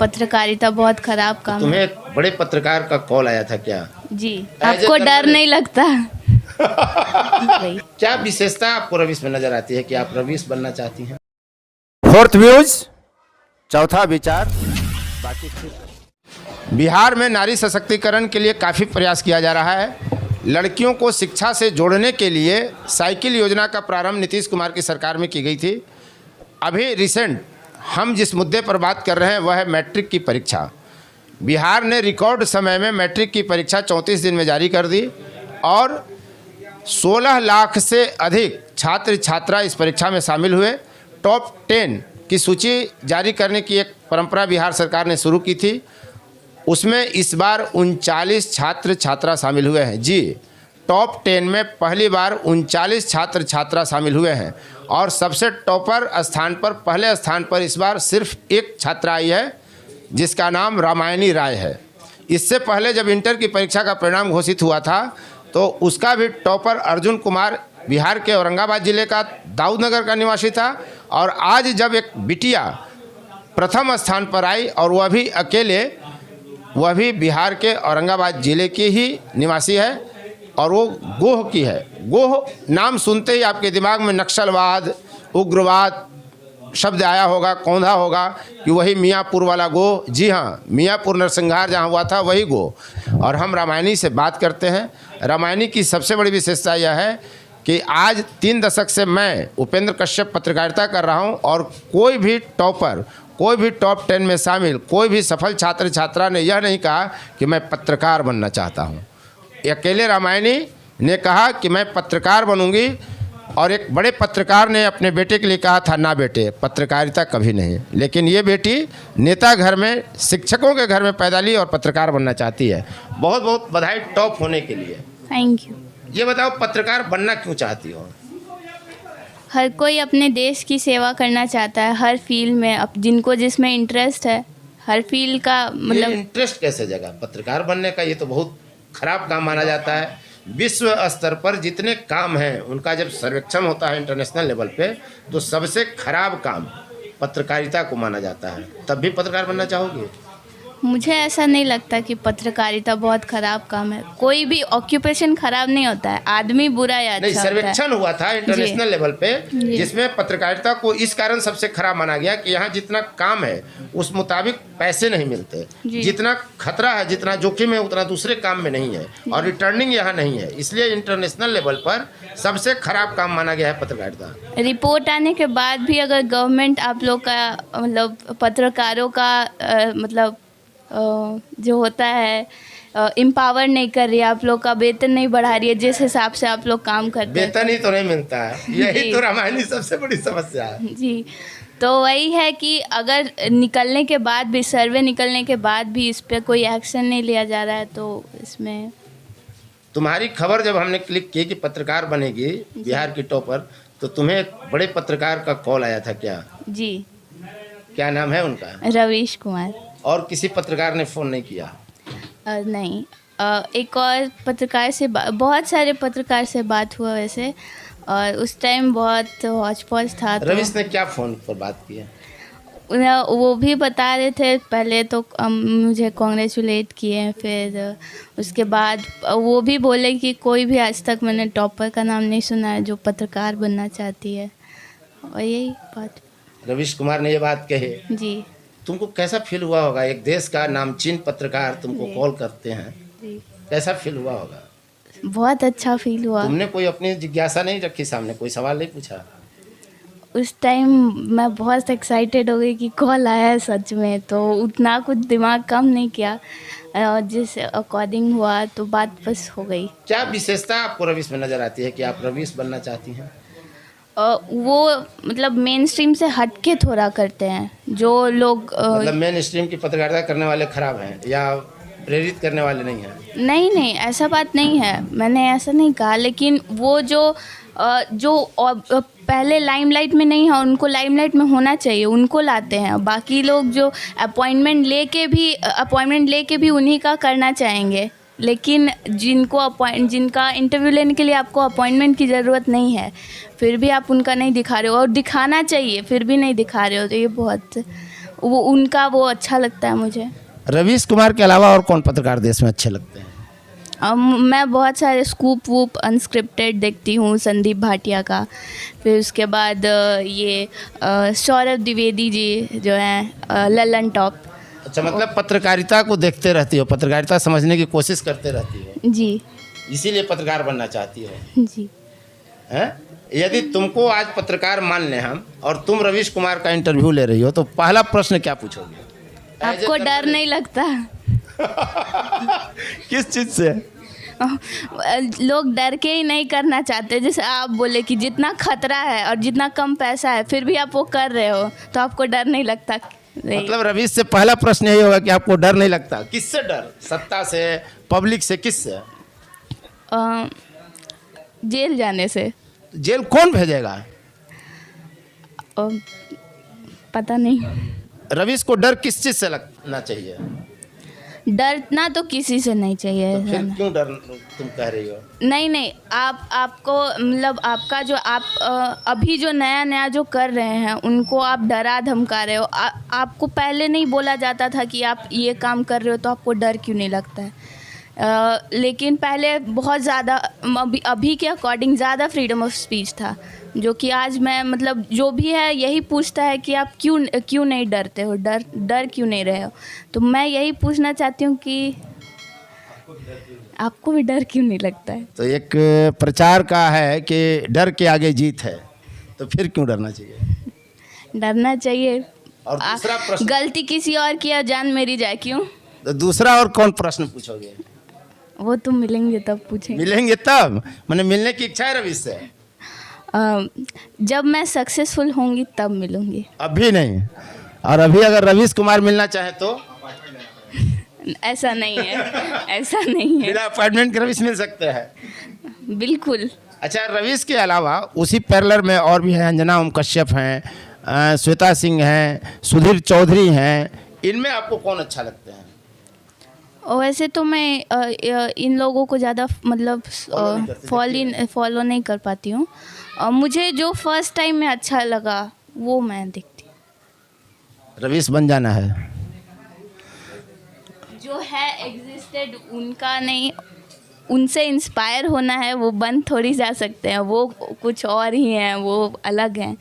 पत्रकारिता बहुत खराब काम है। तुम्हें एक बड़े पत्रकार का कॉल आया था क्या? जी, आपको डर नहीं लगता? क्या विशेषता आपको रवीश में नजर आती है कि आप रवीश बनना चाहती हैं? फोर्थ व्यूज, चौथा विचार, बाकी ठीक। बिहार में नारी सशक्तिकरण के लिए काफ़ी प्रयास किया जा रहा है। लड़कियों को शिक्षा से जोड़ने के लिए साइकिल योजना का प्रारंभ नीतीश कुमार की सरकार में की गई थी। अभी रिसेंट हम जिस मुद्दे पर बात कर रहे हैं वह है मैट्रिक की परीक्षा। बिहार ने रिकॉर्ड समय में मैट्रिक की परीक्षा 34 दिन में जारी कर दी और 16 लाख से अधिक छात्र छात्रा इस परीक्षा में शामिल हुए। टॉप 10 की सूची जारी करने की एक परंपरा बिहार सरकार ने शुरू की थी। उसमें इस बार 39 छात्र छात्रा शामिल हुए हैं। जी, टॉप 10 में पहली बार 39 छात्र छात्रा शामिल हुए हैं और सबसे टॉपर स्थान पर, पहले स्थान पर इस बार सिर्फ एक छात्रा आई है जिसका नाम रामायणी राय है। इससे पहले जब इंटर की परीक्षा का परिणाम घोषित हुआ था तो उसका भी टॉपर अर्जुन कुमार बिहार के औरंगाबाद जिले का दाऊदनगर का निवासी था और आज जब एक बिटिया प्रथम स्थान पर आई और वह भी अकेले, वह भी बिहार के औरंगाबाद जिले की ही निवासी है और वो गोह की है। गोह नाम सुनते ही आपके दिमाग में नक्सलवाद, उग्रवाद शब्द आया होगा, कौंधा होगा कि वही मियाँपुर वाला गोह। जी हाँ, मियाँपुर नरसंहार जहाँ हुआ था वही गोह। और हम रामायणी से बात करते हैं। रामायणी की सबसे बड़ी विशेषता यह है कि आज 3 दशक से मैं उपेंद्र कश्यप पत्रकारिता कर रहा हूँ और कोई भी टॉपर, कोई भी टॉप 10 में शामिल कोई भी सफल छात्र छात्रा ने यह नहीं कहा कि मैं पत्रकार बनना चाहता हूँ। अकेले रामायणी ने कहा कि मैं पत्रकार बनूंगी और एक बड़े पत्रकार ने अपने बेटे के लिए कहा था, ना बेटे, पत्रकारिता कभी नहीं। लेकिन ये बेटी नेता घर में, शिक्षकों के घर में पैदा ली और पत्रकार बनना चाहती है। बहुत बहुत बधाई टॉप होने के लिए। Thank you. ये बताओ, पत्रकार बनना क्यों चाहती हो? हर कोई अपने देश की सेवा करना चाहता है, हर फील्ड में। अब जिनको जिसमें इंटरेस्ट है, हर फील्ड का मतलब। इंटरेस्ट कैसे जगा पत्रकार बनने का? ये तो बहुत खराब काम माना जाता है। विश्व स्तर पर जितने काम हैं उनका जब सर्वेक्षण होता है इंटरनेशनल लेवल पे तो सबसे खराब काम पत्रकारिता को माना जाता है। तब भी पत्रकार बनना चाहोगे? मुझे ऐसा नहीं लगता कि पत्रकारिता बहुत खराब काम है। कोई भी ऑक्यूपेशन खराब नहीं होता है, आदमी बुरा या अच्छा नहीं, होता है। सर्वेक्षण हुआ था इंटरनेशनल लेवल पे जिसमें पत्रकारिता को इस कारण सबसे खराब माना गया कि यहाँ जितना काम है उस मुताबिक पैसे नहीं मिलते। जितना खतरा है, जितना जोखिम है, उतना दूसरे काम में नहीं है और रिटर्निंग यहाँ नहीं है। इसलिए इंटरनेशनल लेवल पर सबसे खराब काम माना गया है पत्रकारिता। रिपोर्ट आने के बाद भी अगर गवर्नमेंट आप लोग का मतलब पत्रकारों का मतलब जो होता है एम्पावर नहीं कर रही है, आप लोग का वेतन नहीं बढ़ा रही है जिस हिसाब से आप लोग काम करते हैं। वेतन ही तो नहीं मिलता है, यही तो रामायणी सबसे बड़ी समस्या है। जी, तो वही है कि अगर निकलने के बाद भी, सर्वे निकलने के बाद भी इस पर कोई एक्शन नहीं लिया जा रहा है तो इसमें। तुम्हारी खबर जब हमने क्लिक की कि पत्रकार बनेगी बिहार की टॉपर, तो तुम्हें एक बड़े पत्रकार का कॉल आया था क्या? जी। क्या नाम है उनका? रवीश कुमार। और किसी पत्रकार ने फ़ोन नहीं किया? नहीं, एक और पत्रकार से बहुत सारे पत्रकार से बात हुआ वैसे, और उस टाइम बहुत हौच पौच था। तो रवीश ने क्या फ़ोन पर बात की है? वो भी बता रहे थे, पहले तो मुझे कॉन्ग्रेचुलेट किए, फिर उसके बाद वो भी बोले कि कोई भी आज तक मैंने टॉपर का नाम नहीं सुना है जो पत्रकार बनना चाहती है, और यही बात। रवीश कुमार ने ये बात कही। जी। तुमको कैसा फील हुआ होगा? एक देश का नामचीन पत्रकार तुमको कॉल करते हैं, कैसा फील हुआ होगा? बहुत अच्छा फील हुआ। तुमने कोई अपनी जिज्ञासा नहीं रखी सामने, कोई सवाल नहीं पूछा? उस टाइम मैं बहुत एक्साइटेड हो गई कि कॉल आया है सच में, तो उतना कुछ दिमाग काम नहीं किया, जिस अकॉर्डिंग हुआ तो बात बस हो गई। क्या विशेषता आपको रवीश में नज़र आती है कि आप रवीश बनना चाहती हैं? वो मतलब मेन स्ट्रीम से हटके थोड़ा करते हैं जो लोग। मतलब मेन स्ट्रीम की पत्रकारिता करने वाले खराब हैं या प्रेरित करने वाले नहीं हैं? नहीं नहीं, ऐसा बात नहीं है, मैंने ऐसा नहीं कहा, लेकिन वो जो पहले लाइमलाइट में नहीं है उनको लाइमलाइट में होना चाहिए, उनको लाते हैं। बाकी लोग जो अपॉइंटमेंट लेके भी उन्हीं का करना चाहेंगे, लेकिन जिनका इंटरव्यू लेने के लिए आपको अपॉइंटमेंट की ज़रूरत नहीं है, फिर भी आप उनका नहीं दिखा रहे हो, और दिखाना चाहिए फिर भी नहीं दिखा रहे हो, तो ये बहुत वो उनका वो अच्छा लगता है मुझे। रवीश कुमार के अलावा और कौन पत्रकार देश में अच्छे लगते हैं? मैं बहुत सारे स्कूप वूप अनस्क्रिप्टेड देखती हूँ, संदीप भाटिया का। फिर उसके बाद ये सौरभ द्विवेदी जी जो हैं, ललन टॉप। अच्छा, मतलब पत्रकारिता को देखते रहती हो, पत्रकारिता समझने की कोशिश करते रहती हो, जी इसीलिए पत्रकार बनना चाहती हो, जी। हैं? यदि तुमको आज पत्रकार मान लें हम और तुम रवीश कुमार का इंटरव्यू ले रही हो तो पहला प्रश्न क्या पूछोगे? आपको डर नहीं लगता? किस चीज़ से? लोग डर के ही नहीं करना चाहते। जैसे आप बोले कि जितना खतरा है और जितना कम पैसा है फिर भी आप वो कर रहे हो, तो आपको डर नहीं लगता? मतलब रवीश से पहला प्रश्न यही होगा कि आपको डर नहीं लगता। किससे डर? सत्ता से, पब्लिक से, किससे? जेल जाने से। जेल कौन भेजेगा? पता नहीं। रवीश को डर किस चीज़ से लगना चाहिए? डरना तो किसी से नहीं चाहिए। तो फिर क्यों डर तुम कह रही हो? नहीं, आपको मतलब आपका जो आप अभी जो नया जो कर रहे हैं उनको आप डरा धमका रहे हो। आपको पहले नहीं बोला जाता था कि आप ये काम कर रहे हो, तो आपको डर क्यों नहीं लगता है? लेकिन पहले बहुत ज़्यादा, अभी के अकॉर्डिंग ज़्यादा फ्रीडम ऑफ स्पीच था, जो कि आज मैं मतलब जो भी है यही पूछता है कि आप क्यों नहीं डरते हो, डर क्यों नहीं रहे हो। तो मैं यही पूछना चाहती हूँ कि आपको भी डर क्यों नहीं लगता है? तो एक प्रचार का है कि डर के आगे जीत है, तो फिर क्यों डरना चाहिए? डरना चाहिए। और दूसरा प्रश्न, गलती किसी और की और जान मेरी जाए क्यों? तो दूसरा और कौन प्रश्न पूछोगे? वो तुम मिलेंगे तब पूछेंगे। मिलेंगे तब? मैंने मिलने की इच्छा है रवीश से? जब मैं सक्सेसफुल होंगी तब मिलूंगी, अभी नहीं। और अभी अगर रवीश कुमार मिलना चाहे तो? ऐसा नहीं है, ऐसा नहीं है। बिना अपॉइंटमेंट के रवीश मिल सकते हैं? बिल्कुल। अच्छा, रवीश के अलावा उसी पैरेलल में और भी हैं, अंजना ओम कश्यप हैं, श्वेता सिंह हैं, सुधीर चौधरी हैं, इनमें आपको कौन अच्छा लगता है? वैसे तो मैं इन लोगों को ज़्यादा मतलब फॉलो नहीं कर पाती हूँ। मुझे जो फर्स्ट टाइम में अच्छा लगा वो मैं देखती हूँ। रवीश बन जाना है? जो है एग्जिस्टेड उनका नहीं, उनसे इंस्पायर होना है, वो बन थोड़ी जा सकते हैं, वो कुछ और ही हैं, वो अलग हैं।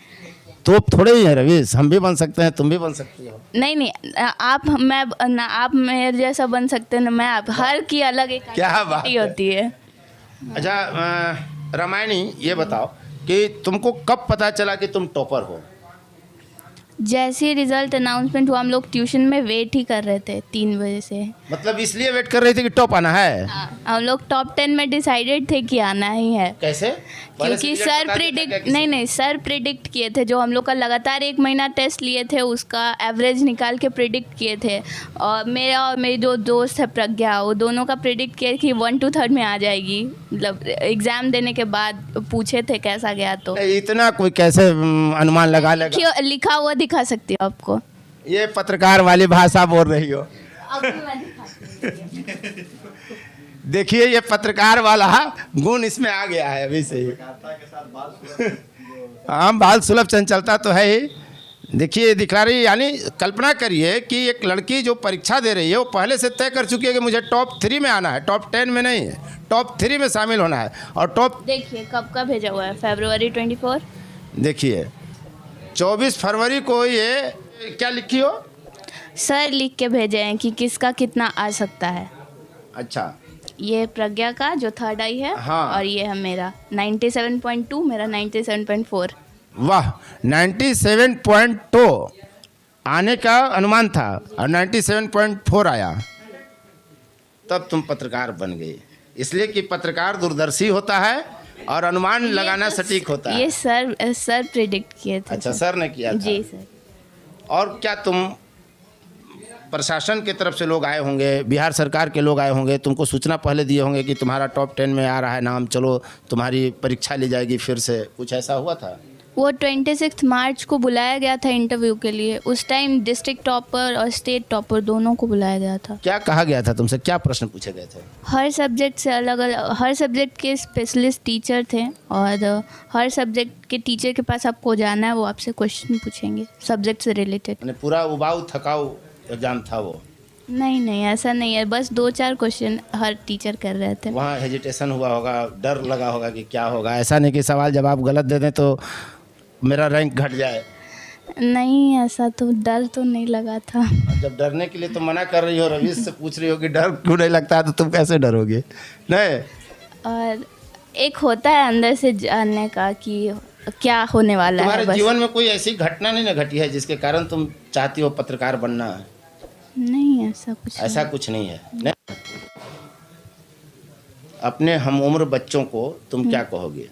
तो थोड़े ही है रवीश, हम भी बन सकते हैं, तुम भी बन सकती हो। नहीं, आप मेरे जैसा बन सकते हैं ना, मैं आप, हर की अलग एक क्या बात है। होती है। अच्छा, रामायणी ये बताओ कि तुमको कब पता चला कि तुम टॉपर हो? जैसे ही रिजल्ट अनाउंसमेंट हुआ, हम लोग ट्यूशन में वेट ही कर रहे थे 3 बजे से। मतलब इसलिए वेट कर रही थी कि टॉप आना है? हम लोग टॉप 10 में डिसाइडेड थे कि आना ही है। कैसे? क्योंकि सर प्रिडिक्ट किए थे, जो हम लोग का लगातार 1 महीना टेस्ट लिए थे उसका एवरेज निकाल के प्रिडिक्ट किए थे। और मेरा और मेरी जो दोस्त है प्रज्ञा, वो दोनों का प्रिडिक्ट किया कि 1 to 3rd में आ जाएगी। मतलब एग्ज़ाम देने के बाद पूछे थे कैसा गया, तो इतना कोई कैसे अनुमान लगा लेगा? लिखा हुआ दिखा सकती हूँ आपको। ये पत्रकार वाली भाषा बोल रही हो। देखिए, ये पत्रकार वाला गुण इसमें आ गया है अभी से ही। हाँ, बाल सुलभ चंचलता तो है ही। देखिए, दिखला रही, यानी कल्पना करिए कि एक लड़की जो परीक्षा दे रही है वो पहले से तय कर चुकी है कि मुझे टॉप 3 में आना है, टॉप 10 में नहीं, टॉप 3 में शामिल होना है। और टॉप देखिए कब का भेजा हुआ है, February 24। देखिए 24 फरवरी को ये क्या लिखी हो? सर लिख के भेजे हैं कि किसका कितना आ सकता है। अच्छा, ये प्रज्ञा का जो 3rd आई है, हाँ। और ये है मेरा 97.2, मेरा 97.4। वाह, 97.2 आने का अनुमान था और 97.4 आया, तब तुम पत्रकार बन गई। इसलिए कि पत्रकार दूरदर्शी होता है और अनुमान लगाना सटीक होता है। ये सर प्रिडिक्ट किए थे। अच्छा, सर ने किया था? जी सर। और क्या तुम प्रशासन की तरफ से लोग आए होंगे, बिहार सरकार के लोग आए होंगे, तुमको सूचना पहले दिए होंगे कि तुम्हारा टॉप 10 में आ रहा है नाम, चलो तुम्हारी परीक्षा ली जाएगी फिर से, कुछ ऐसा हुआ था? वो 26 मार्च को बुलाया गया था इंटरव्यू के लिए। उस टाइम डिस्ट्रिक्ट टॉपर और स्टेट टॉपर दोनों को बुलाया गया था। क्या कहा गया था तुमसे, क्या प्रश्न पूछे गए थे? हर सब्जेक्ट से अलग अलग, हर सब्जेक्ट के स्पेशलिस्ट टीचर थे और हर सब्जेक्ट के टीचर के पास आपको जाना है, वो आपसे क्वेश्चन पूछेंगे सब्जेक्ट से रिलेटेड। यानी पूरा उबाऊ थकाऊ एग्जाम था वो? नहीं ऐसा नहीं है, बस 2-4 क्वेश्चन हर टीचर कर रहे थे। वहाँ हेजिटेशन हुआ होगा, डर लगा होगा कि क्या होगा? ऐसा नहीं कि सवाल जवाब गलत दे दें तो मेरा रैंक घट जाए? नहीं, ऐसा तो डर तो नहीं लगा था। और जब डरने के लिए तो मना कर रही हो, रवीश से पूछ रही हो कि डर क्यों नहीं लगता है, तो तुम कैसे डरोगे? नहीं, और एक होता है अंदर से जानने का कि क्या होने वाला है। तुम्हारे जीवन में कोई ऐसी घटना नहीं ना घटी है जिसके कारण तुम चाहती हो पत्रकार बनना? नहीं, ऐसा कुछ नहीं है। नहीं? अपने हम उम्र बच्चों को तुम क्या कहोगे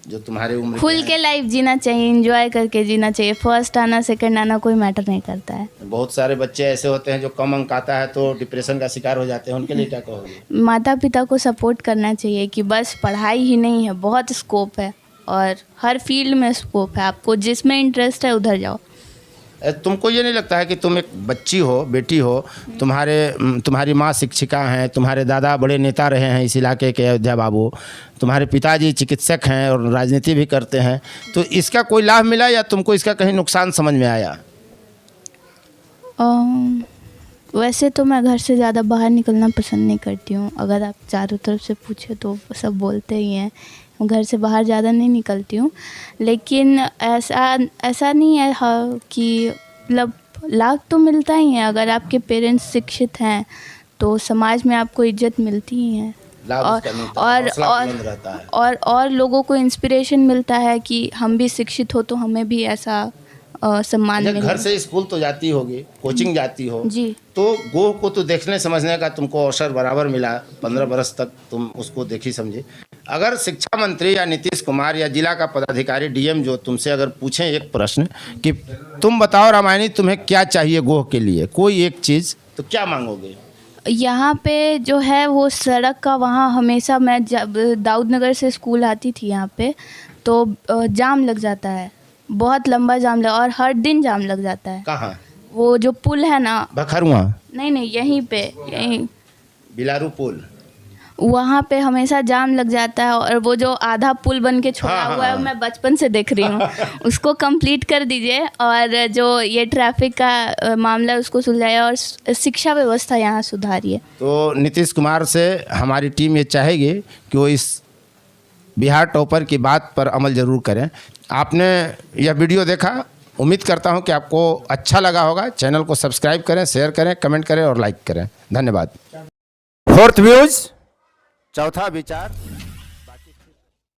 जो तुम्हारे उम्र खुल के लाइफ जीना चाहिए, एंजॉय करके जीना चाहिए। फर्स्ट आना सेकंड आना कोई मैटर नहीं करता है। बहुत सारे बच्चे ऐसे होते हैं जो कम अंक आता है तो डिप्रेशन का शिकार हो जाते हैं, उनके लिए क्या कहोगे? माता पिता को सपोर्ट करना चाहिए कि बस पढ़ाई ही नहीं है, बहुत स्कोप है और हर फील्ड में स्कोप है, आपको जिसमें इंटरेस्ट है उधर जाओ। तुमको ये नहीं लगता है कि तुम एक बच्ची हो, बेटी हो, तुम्हारी माँ शिक्षिका हैं, तुम्हारे दादा बड़े नेता रहे हैं इस इलाके के, अयोध्या बाबू, तुम्हारे पिताजी चिकित्सक हैं और राजनीति भी करते हैं, तो इसका कोई लाभ मिला या तुमको इसका कहीं नुकसान समझ में आया? वैसे तो मैं घर से ज़्यादा बाहर निकलना पसंद नहीं करती हूँ। अगर आप चारों तरफ से पूछे तो सब बोलते ही हैं, घर से बाहर ज़्यादा नहीं निकलती हूँ। लेकिन ऐसा नहीं है कि मतलब लाभ तो मिलता ही है। अगर आपके पेरेंट्स शिक्षित हैं तो समाज में आपको इज्जत मिलती ही है और लोगों को इंस्पिरेशन मिलता है कि हम भी शिक्षित हो तो हमें भी ऐसा सम्मान मिले। घर से स्कूल तो जाती होगी, कोचिंग जाती हो जी, तो गोह को तो देखने समझने का तुमको अवसर बराबर मिला। 15 बरस तक तुम उसको देखी समझी। अगर शिक्षा मंत्री या नीतीश कुमार या जिला का पदाधिकारी डीएम जो तुमसे अगर पूछें एक प्रश्न कि तुम बताओ रामायणी तुम्हें क्या चाहिए गोह के लिए, कोई एक चीज़, तो क्या मांगोगे? यहाँ पे जो है वो सड़क का, वहाँ हमेशा मैं जब दाऊदनगर से स्कूल आती थी यहाँ पे तो जाम लग जाता है, बहुत लंबा जाम और हर दिन जाम लग जाता है। कहाँ? वो जो पुल है ना, बखरुआ? नहीं यहीं पे, यहीं बिलारू पुल, वहाँ पे हमेशा जाम लग जाता है। और वो जो आधा पुल बन के छोड़ा हुआ है, मैं बचपन से देख रही हूँ, उसको कंप्लीट कर दीजिए और जो ये ट्रैफिक का मामला है उसको सुलझाइए और शिक्षा व्यवस्था यहाँ सुधारिए। तो नीतीश कुमार से हमारी टीम ये चाहेगी कि वो इस बिहार टॉपर की बात पर अमल ज़रूर करें। आपने यह वीडियो देखा, उम्मीद करता हूं कि आपको अच्छा लगा होगा। चैनल को सब्सक्राइब करें, शेयर करें, कमेंट करें और लाइक करें। धन्यवाद। फोर्थ व्यूज, चौथा विचार।